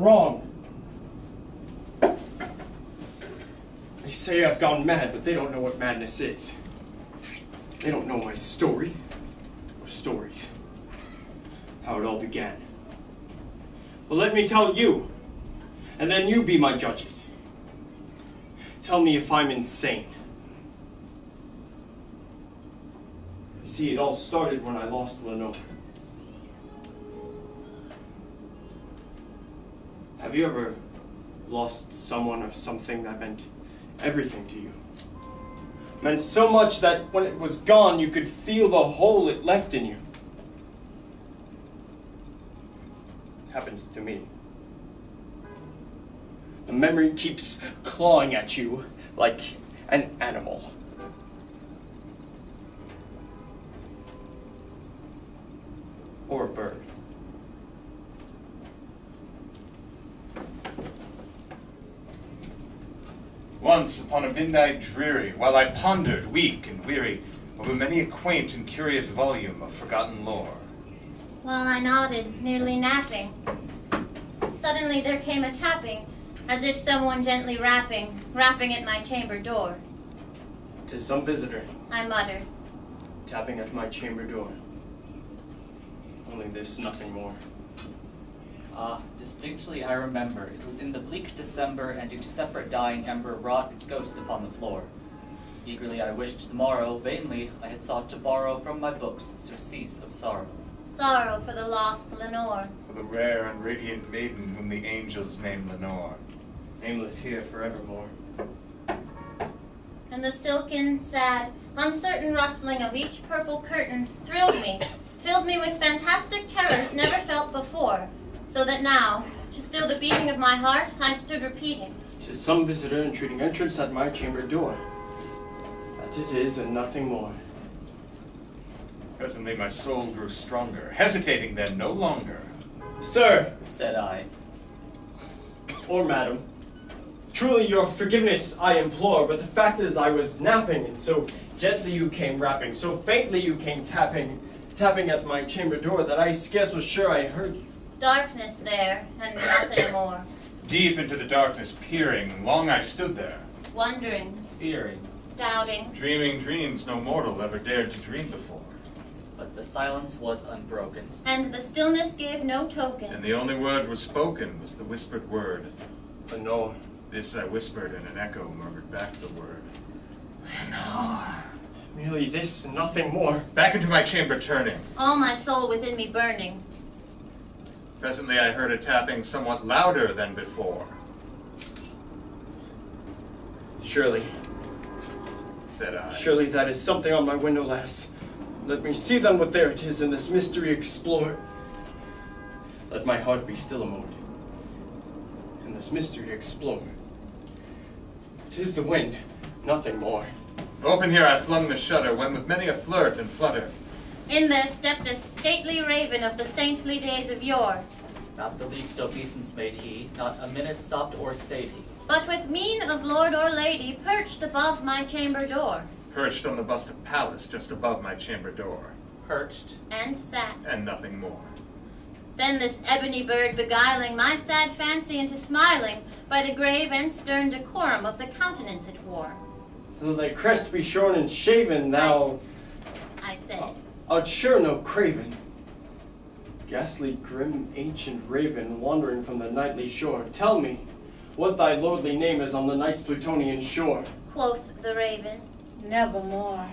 wrong. They say I've gone mad, but they don't know what madness is. They don't know my story, or stories, how it all began. But let me tell you, and then you be my judges. Tell me if I'm insane. You see, it all started when I lost Lenore. Have you ever lost someone or something that meant everything to you? Meant so much that when it was gone, you could feel the hole it left in you. It happened to me. The memory keeps clawing at you like an animal. Or a bird. Once, upon a midnight dreary, while I pondered, weak and weary, over many a quaint and curious volume of forgotten lore. While I nodded, nearly napping, suddenly there came a tapping, as if someone gently rapping at my chamber door. 'Tis some visitor, I muttered. tapping at my chamber door. Only this, nothing more. Distinctly I remember, it was in the bleak December, and each separate dying ember wrought its ghost upon the floor. Eagerly I wished the morrow, vainly I had sought to borrow from my books surcease of sorrow. Sorrow for the lost Lenore. For the rare and radiant maiden whom the angels name Lenore. Nameless here forevermore. And the silken, sad, uncertain rustling of each purple curtain thrilled me, filled me with fantastic terrors never felt before, so that now, to still the beating of my heart, I stood repeating. 'Tis some visitor entreating entrance at my chamber door. That it is, and nothing more. Presently my soul grew stronger, hesitating then no longer. Sir, Said I, or madam, truly your forgiveness I implore, but the fact is I was napping, and so gently you came rapping, so faintly you came tapping at my chamber door, that I scarce was sure I heard you. Darkness there, and nothing more. Deep into the darkness peering, long I stood there, Wondering, fearing, doubting, dreaming dreams no mortal ever dared to dream before. but the silence was unbroken. and the stillness gave no token. And the only word was spoken was the whispered word. Lenore. This I whispered, and an echo murmured back the word. Lenore. Merely this and nothing more. Back into my chamber turning. All my soul within me burning. Presently I heard a tapping somewhat louder than before. Surely, Said I. surely that is something on my window lattice. Let me see then what there it is, and this mystery explore. Let my heart be still a moment, and this mystery explore. 'Tis the wind, nothing more. Open here I flung the shutter, when with many a flirt and flutter. In there stepped a stately raven of the saintly days of yore, Not the least obeisance made he, not a minute stopped or stayed he. but with mien of lord or lady perched above my chamber door, Perched on the bust of Pallas just above my chamber door. Perched, and sat. And nothing more. Then this ebony bird beguiling my sad fancy into smiling by the grave and stern decorum of the countenance it wore. Though thy crest be shorn and shaven, thou I said, art sure no craven. Ghastly, grim, ancient raven, wandering from the nightly shore, tell me what thy lordly name is on the night's Plutonian shore. quoth the raven. Nevermore.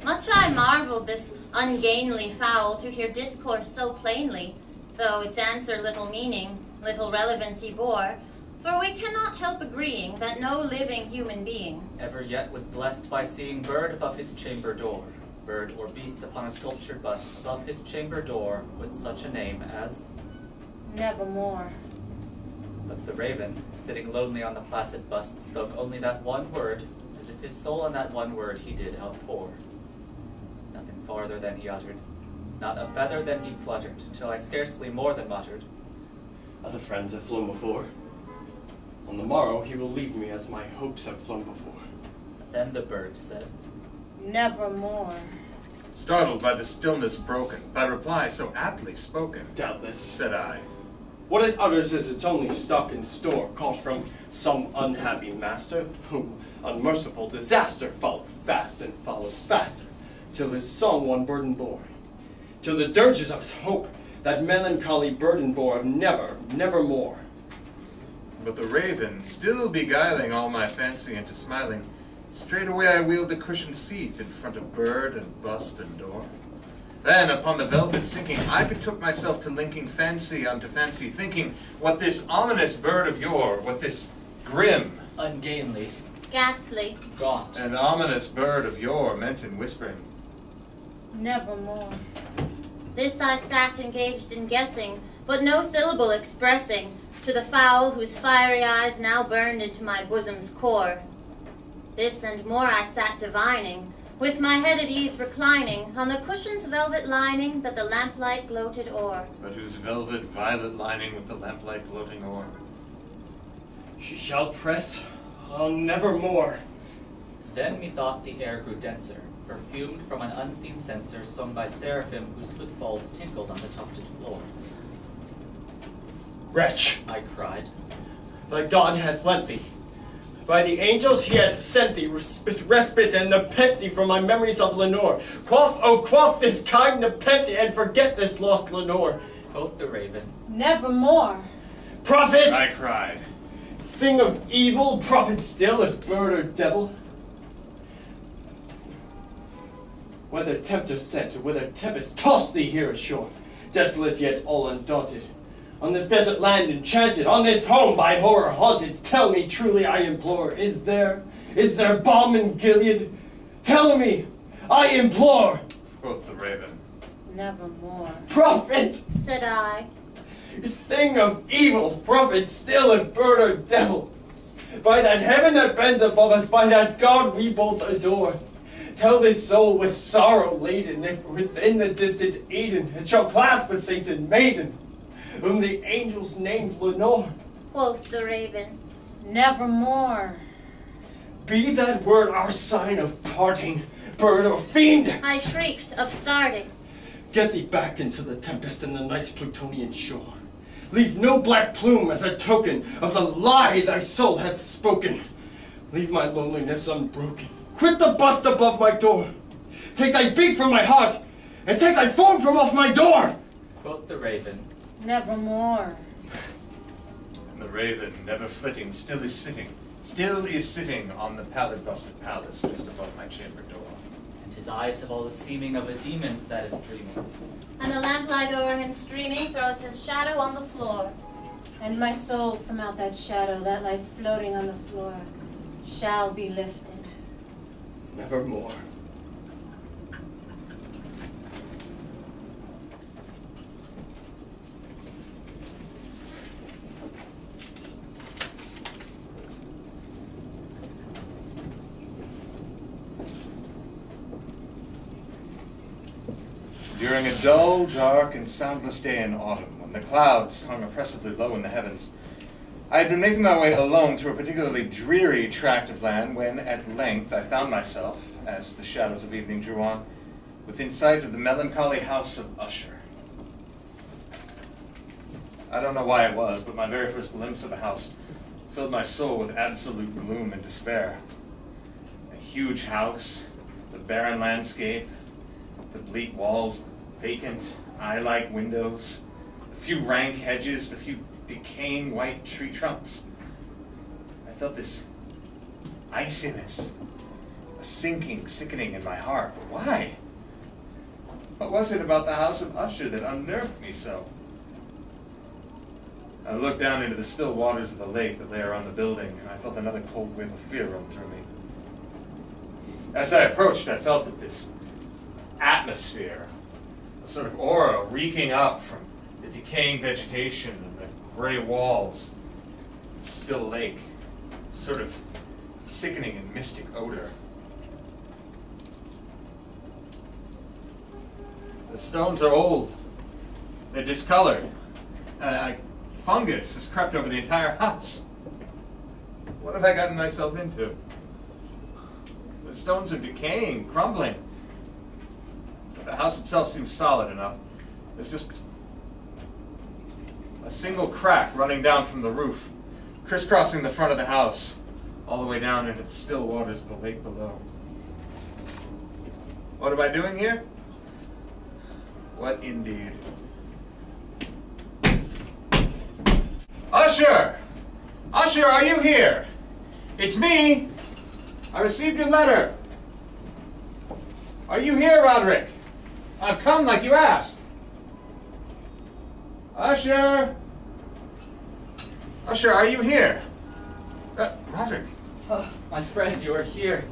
Much I marveled this ungainly fowl to hear discourse so plainly, though its answer little meaning, little relevancy bore, for we cannot help agreeing that no living human being ever yet was blessed by seeing bird above his chamber door, bird or beast upon a sculptured bust above his chamber door, with such a name as. Nevermore. But the raven, sitting lonely on the placid bust, spoke only that one word, as if his soul on that one word he did outpour. Nothing farther than he uttered, not a feather than he fluttered, till I scarcely more than muttered. Other friends have flown before. On the morrow he will leave me as my hopes have flown before. Then the bird said, Nevermore. Startled by the stillness broken, by reply so aptly spoken, Doubtless. said I, What it utters is its only stock in store, called from some unhappy master, whom unmerciful disaster followed faster, till his song one burden bore, till the dirges of his hope that melancholy burden bore of never, nevermore. But the raven, still beguiling all my fancy into smiling, straightway I wheeled the cushioned seat in front of bird and bust and door. Then, upon the velvet sinking, I betook myself to linking fancy unto fancy, thinking what this ominous bird of yore, what this grim, Ungainly, Ghastly, gaunt, and ominous bird of yore meant in whispering. Nevermore. this I sat engaged in guessing, but no syllable expressing, to the fowl whose fiery eyes now burned into my bosom's core. This and more I sat divining, with my head at ease reclining on the cushion's velvet lining that the lamplight gloated o'er. But whose velvet violet lining with the lamplight gloating o'er. She shall press on nevermore. Then methought the air grew denser, perfumed from an unseen censer sung by seraphim whose footfalls tinkled on the tufted floor. Wretch, I cried, thy God hath lent thee. By the angels he hath sent thee respite and nepenthe from my memories of Lenore. Quaff, oh quaff this kind nepenthe and forget this lost Lenore. quoth the raven, Nevermore. Prophet! I cried. Thing of evil, prophet still, if bird or devil. Whether tempest sent, or whether tempest tossed thee here ashore, desolate yet all undaunted, on this desert land enchanted, on this home by horror haunted, tell me truly, I implore, is there balm in Gilead? Tell me, I implore. Quoth the raven. Nevermore. Prophet, Said I, thing of evil, prophet still, if bird or devil, by that heaven that bends above us, by that God we both adore, tell this soul with sorrow laden, if within the distant Eden it shall clasp a sainted maiden, whom the angels named Lenore. quoth the raven, Nevermore. Be that word our sign of parting, bird or fiend. I shrieked, upstarting. Get thee back into the tempest and the night's Plutonian shore. Leave no black plume as a token of the lie thy soul hath spoken. Leave my loneliness unbroken. Quit the bust above my door. Take thy beak from my heart, and take thy form from off my door. quoth the raven, Nevermore. And the raven, never flitting, still is sitting on the pallid busted palace just above my chamber door. and his eyes have all the seeming of a demon's that is dreaming. And the lamplight o'er him streaming throws his shadow on the floor. And my soul from out that shadow that lies floating on the floor shall be lifted. Nevermore. During a dull, dark, and soundless day in autumn, when the clouds hung oppressively low in the heavens, I had been making my way alone through a particularly dreary tract of land when, at length, I found myself, as the shadows of evening drew on, within sight of the melancholy house of Usher. I don't know why it was, but my very first glimpse of the house filled my soul with absolute gloom and despair. A huge house, the barren landscape, the bleak walls, vacant, eye-like windows, a few rank hedges, a few decaying white tree trunks. I felt this iciness, a sinking, sickening in my heart. But why? What was it about the house of Usher that unnerved me so? I looked down into the still waters of the lake that lay around the building, and I felt another cold wave of fear run through me. As I approached, I felt that this atmosphere, a sort of aura reeking up from the decaying vegetation and the gray walls, still lake, sort of sickening and mystic odor. The stones are old, they're discolored, fungus has crept over the entire house. What have I gotten myself into? The stones are decaying, crumbling. The house itself seems solid enough. There's just A single crack running down from the roof, crisscrossing the front of the house, all the way down into the still waters of the lake below. What am I doing here? What indeed? Usher! Usher, are you here? It's me! I received your letter. Are you here, Roderick? I've come like you asked. Usher! Usher, are you here? Roderick. Oh, my friend, you are here.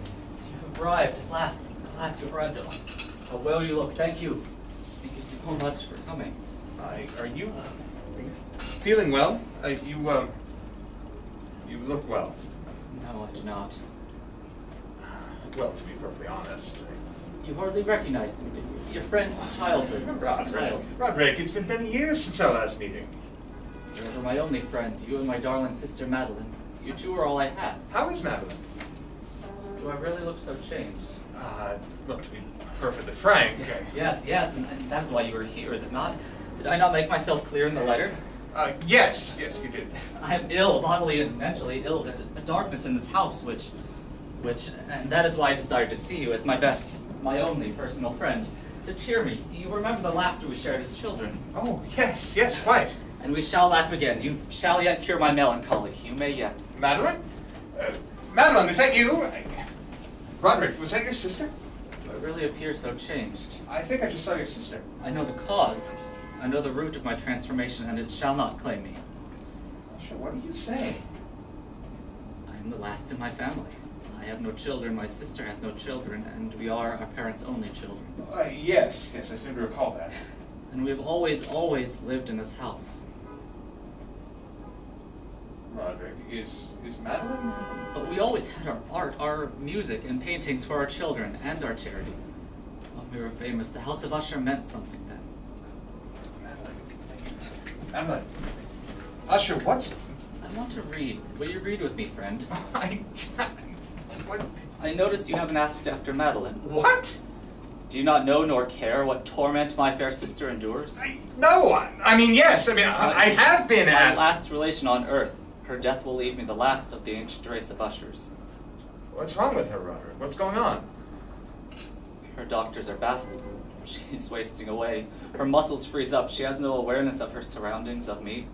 You have arrived at last. At last you have arrived. Oh, how well you look. Thank you. Thank you so much for coming. Are you feeling well? You look well. No, I do not. Well, to be perfectly honest. You hardly recognized me, did you? Your friend from childhood. Roderick, it's been many years since our last meeting. You were my only friend. You and my darling sister Madeline. You two are all I had. How is Madeline? Do I really look so changed? Well, to be perfectly frank. Yes, and that's why you were here, is it not? Did I not make myself clear in the letter? Yes, you did. I am ill, bodily and mentally ill. There's a darkness in this house, which, and that is why I desired to see you as my only personal friend, to cheer me. You remember the laughter we shared as children? Oh, yes, quite. And we shall laugh again. You shall yet cure my melancholy. You may yet. Madeline? Madeline, is that you? Roderick, was that your sister? Do I really appear so changed? I think I just saw your sister. I know the cause. I know the root of my transformation, and it shall not claim me. Sure, what are you saying? I am the last in my family. I have no children, my sister has no children, and we are our parents' only children. Yes, I seem to recall that. And we've always lived in this house. Roderick, is Madeline? But we always had our art, our music, and paintings for our children, and our charity. When we were famous, the House of Usher meant something then. Madeline. Usher, what's... I want to read. Will you read with me, friend? What? I notice you haven't asked after Madeline. What? Do you not know nor care what torment my fair sister endures? No, I mean, yes. I have been asked. My last relation on earth. Her death will leave me the last of the ancient race of ushers. What's wrong with her, Roderick? What's going on? Her doctors are baffled. She's wasting away. Her muscles freeze up. She has no awareness of her surroundings, of me.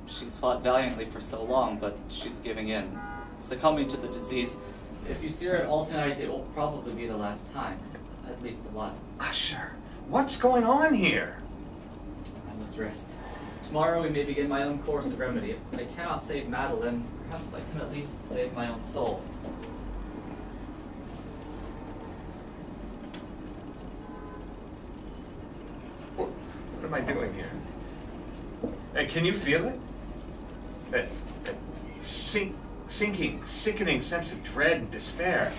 She's fought valiantly for so long, but she's giving in, succumbing to the disease. If you see her at all tonight, it will probably be the last time. At least alive. Usher, what's going on here? I must rest. Tomorrow we may begin my own course of remedy. If I cannot save Madeline, perhaps I can at least save my own soul. What am I doing here? And can you feel it? That sinking, sickening sense of dread and despair.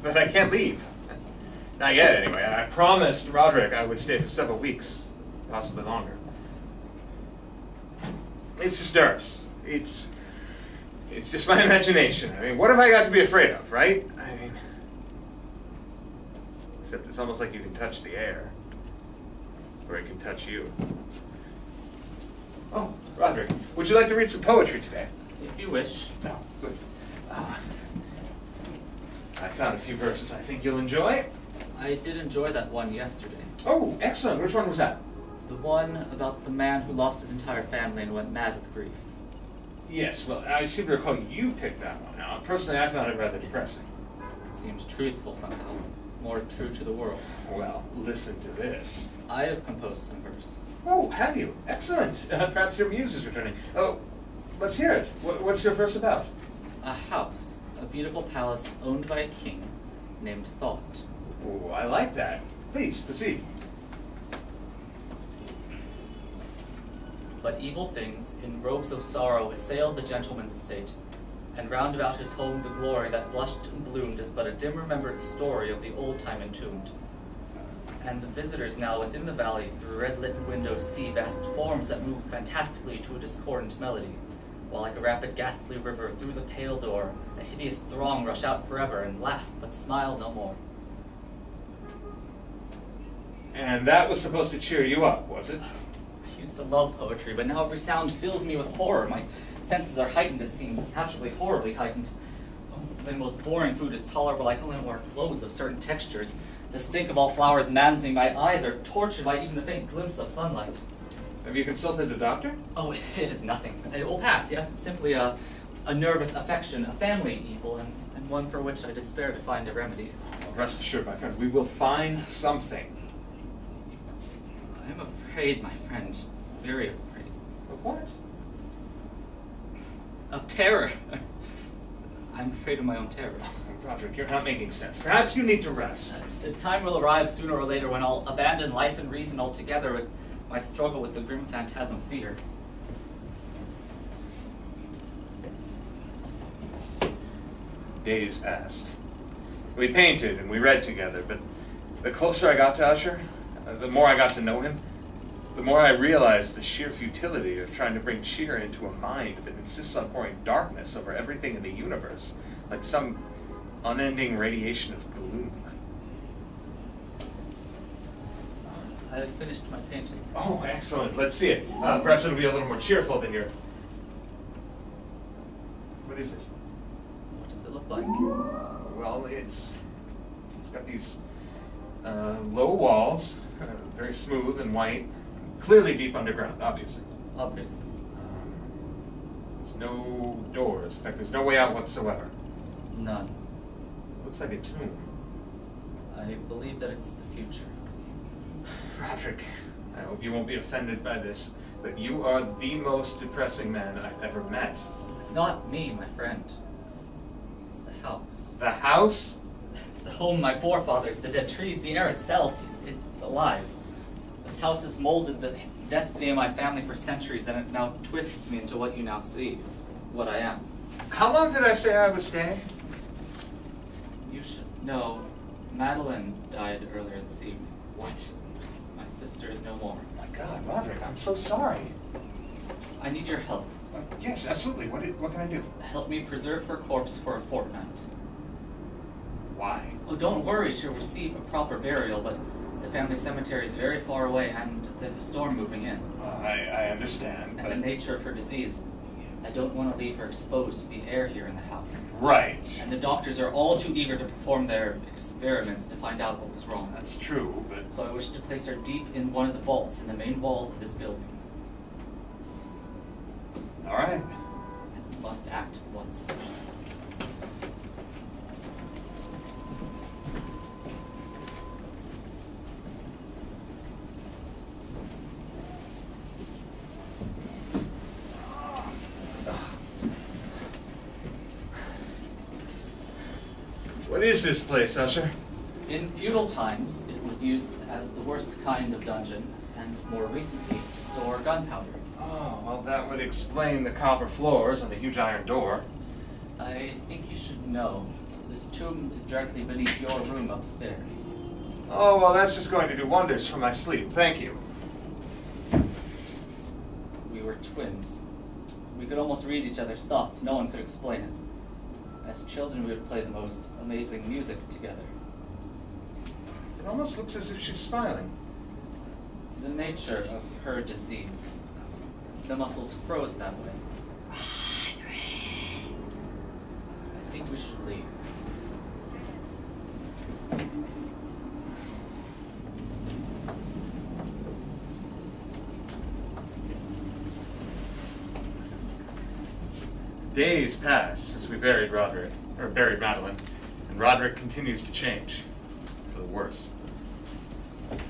But I can't leave. Not yet, anyway. I promised Roderick I would stay for several weeks, possibly longer. It's just nerves. It's just my imagination. I mean, what have I got to be afraid of, right? I mean, except it's almost like you can touch the air, or it can touch you. Oh, Roderick, would you like to read some poetry today? If you wish. No, good. I found a few verses I think you'll enjoy. I did enjoy that one yesterday. Oh, excellent. Which one was that? The one about the man who lost his entire family and went mad with grief. Yes, well, I seem to recall you picked that one out. Personally, I found it rather depressing. It seems truthful somehow, more true to the world. Well, listen to this. I have composed some verse. Oh, have you? Excellent. Perhaps your muse is returning. Oh, let's hear it. What's your verse about? A house, a beautiful palace owned by a king named Thought. Oh, I like that. Please, proceed. But evil things, in robes of sorrow, assailed the gentleman's estate, and round about his home the glory that blushed and bloomed is but a dim-remembered story of the old time entombed. And the visitors now within the valley through red-lit windows see vast forms that move fantastically to a discordant melody, while like a rapid ghastly river through the pale door, a hideous throng rush out forever and laugh, but smile no more. And that was supposed to cheer you up, was it? used to love poetry, but now every sound fills me with horror. My senses are heightened, it seems, naturally horribly heightened. The most boring food is tolerable. I can only wear clothes of certain textures. The stink of all flowers maddens me. My eyes are tortured by even a faint glimpse of sunlight. Have you consulted a doctor? Oh, it is nothing. It will pass, yes. It's simply a nervous affection, a family evil, and one for which I despair to find a remedy. Well, rest assured, my friend, we will find something. I am afraid, my friend. Very afraid. Of what? Of terror. I'm afraid of my own terror. Roderick, you're not making sense. Perhaps you need to rest. The time will arrive sooner or later when I'll abandon life and reason altogether with my struggle with the grim phantasm fear. Days passed. We painted and we read together, but the closer I got to Usher, the more I got to know him, the more I realized the sheer futility of trying to bring cheer into a mind that insists on pouring darkness over everything in the universe, like some unending radiation of gloom. I have finished my painting. Oh, excellent. Let's see it. Perhaps it'll be a little more cheerful than your... What is it? What does it look like? Well, it's got these low walls, very smooth and white, clearly deep underground, obviously. Obviously. There's no doors. In fact, there's no way out whatsoever. None. It looks like a tomb. I believe that it's the future. Roderick, I hope you won't be offended by this, but you are the most depressing man I've ever met. It's not me, my friend. It's the house. The house? The home of my forefathers, the dead trees, the air itself. It's alive. This house has molded the destiny of my family for centuries, and it now twists me into what you now see, what I am. How long did I say I was staying? You should know, Madeline died earlier this evening. What? My sister is no more. Oh my God, Roderick, I'm so sorry. I need your help. Yes, absolutely. What can I do? Help me preserve her corpse for a fortnight. Why? Oh, don't worry, she'll receive a proper burial, but the family cemetery is very far away, and there's a storm moving in. I understand, And the nature of her disease, I don't want to leave her exposed to the air here in the house. Right. And the doctors are all too eager to perform their experiments to find out what was wrong. That's true, but... So I wish to place her deep in one of the vaults in the main walls of this building. All right. I must act at once. What is this place, Usher? In feudal times, it was used as the worst kind of dungeon, and more recently, to store gunpowder. Oh, well, that would explain the copper floors and the huge iron door. I think you should know, this tomb is directly beneath your room upstairs. Oh, well, that's just going to do wonders for my sleep. Thank you. We were twins. We could almost read each other's thoughts. No one could explain it. As children, we would play the most amazing music together. It almost looks as if she's smiling. The nature of her disease. The muscles froze that way. I think we should leave. Days pass since we buried Madeline, and Roderick continues to change, for the worse.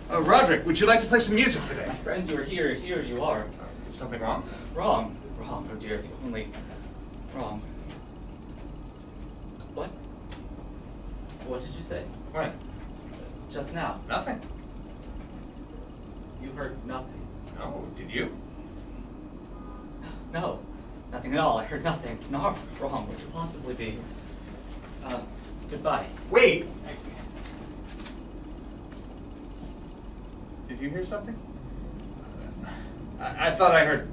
Oh, Roderick, would you like to play some music today? My friend, you are here. Here you are. Is something wrong? Wrong. Wrong. Oh dear, if you only... Wrong. What? What did you say? When? Just now. Nothing. You heard nothing. No, did you? No. Nothing at all. I heard nothing. No, wrong. What could it possibly be? Goodbye. Wait! Did you hear something? I thought I heard...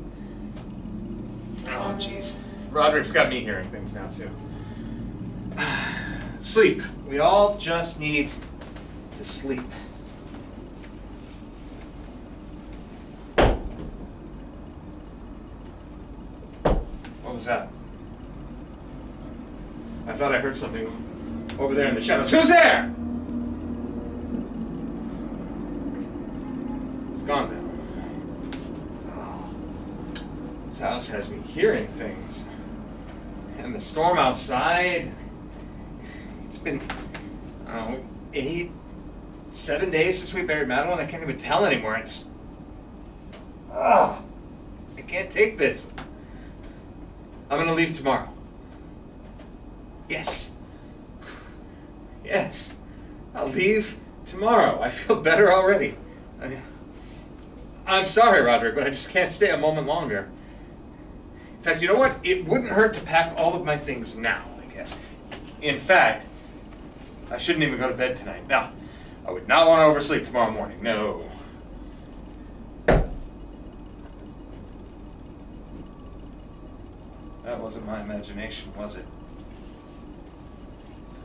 Oh, jeez. Roderick's got me hearing things now, too. Sleep. We all just need to sleep. was that? I thought I heard something over there in the shadows. Who's there? It's gone now. Oh, this house has me hearing things. And the storm outside. It's been, I don't know, 7 days since we buried Madeline. I can't even tell anymore. I can't take this. I'm gonna leave tomorrow. Yes. Yes. I'll leave tomorrow. I feel better already. I'm sorry, Roderick, but I just can't stay a moment longer. In fact, you know what? It wouldn't hurt to pack all of my things now, I guess. In fact, I shouldn't even go to bed tonight. No. I would not want to oversleep tomorrow morning. No. That wasn't my imagination, was it?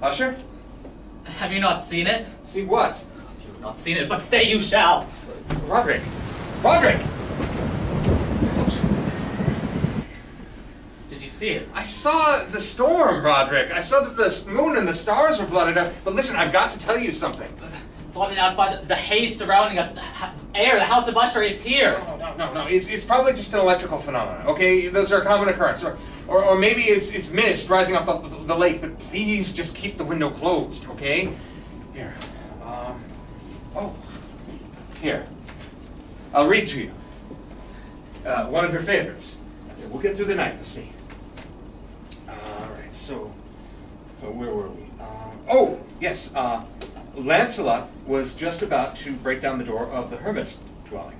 Usher? Have you not seen it? See what? You have not seen it, but stay you shall. Roderick! Roderick! Did you see it? I saw the storm, Roderick. I saw that the moon and the stars were blotted out. But listen, I've got to tell you something. Blotted out by the haze surrounding us, the air, the house of Usher, it's here. No. It's probably just an electrical phenomenon, okay? Those are common occurrence. Or maybe it's mist rising up the lake, but please just keep the window closed, okay? Here. Here. I'll read to you. One of your favorites. Okay, we'll get through the night, let's see. Alright, so, where were we? Yes, Lancelot was just about to break down the door of the hermit's dwelling.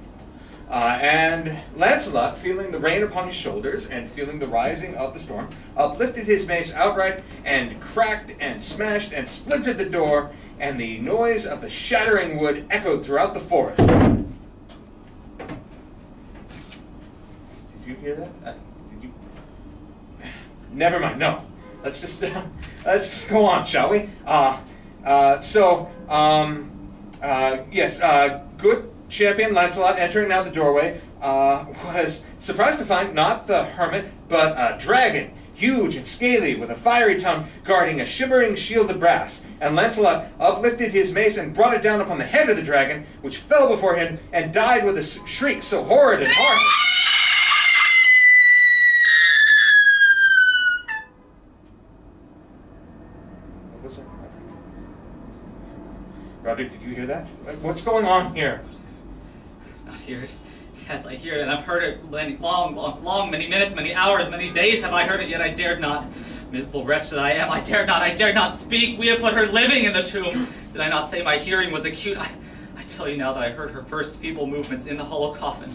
And Lancelot, feeling the rain upon his shoulders and feeling the rising of the storm, uplifted his mace outright and cracked and smashed and splintered the door, and the noise of the shattering wood echoed throughout the forest. Did you hear that? Did you? Never mind. No. Let's just go on, shall we? Yes. Good champion Lancelot, entering now the doorway, was surprised to find not the hermit, but a dragon, huge and scaly, with a fiery tongue, guarding a shimmering shield of brass. And Lancelot uplifted his mace and brought it down upon the head of the dragon, which fell before him and died with a shriek so horrid and horrible. What was that? Roderick, did you hear that? What's going on here? Not hear it. Yes, I hear it, and I've heard it long, many minutes, many hours, many days have I heard it, yet I dared not. Miserable wretch that I am, I dared not speak. We have put her living in the tomb. Did I not say my hearing was acute? I tell you now that I heard her first feeble movements in the hollow coffin.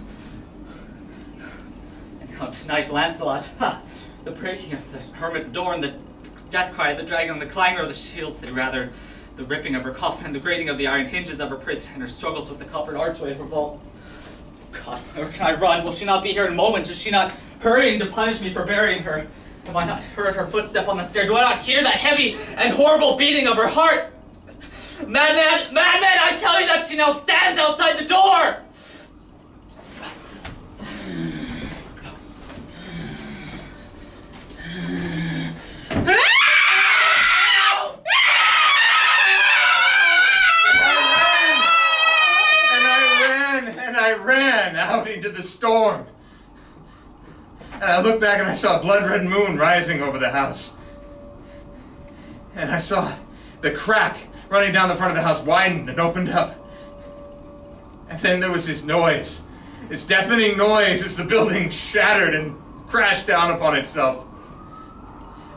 And now tonight, Lancelot, the breaking of the hermit's door and the death cry of the dragon and the clangor of the shield, say rather, the ripping of her coffin and the grating of the iron hinges of her prison and her struggles with the coppered archway of her vault. God, where can I run? Will she not be here in a moment? Is she not hurrying to punish me for burying her? Have I not heard her footstep on the stair? Do I not hear that heavy and horrible beating of her heart? Madman, I tell you that she now stands outside the door! I ran out into the storm. And I looked back and I saw a blood-red moon rising over the house. And I saw the crack running down the front of the house widened and opened up. And then there was this noise, this deafening noise as the building shattered and crashed down upon itself.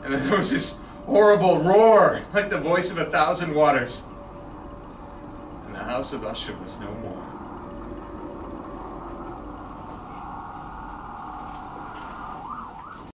And then there was this horrible roar, like the voice of 1,000 waters. And the house of Usher was no more.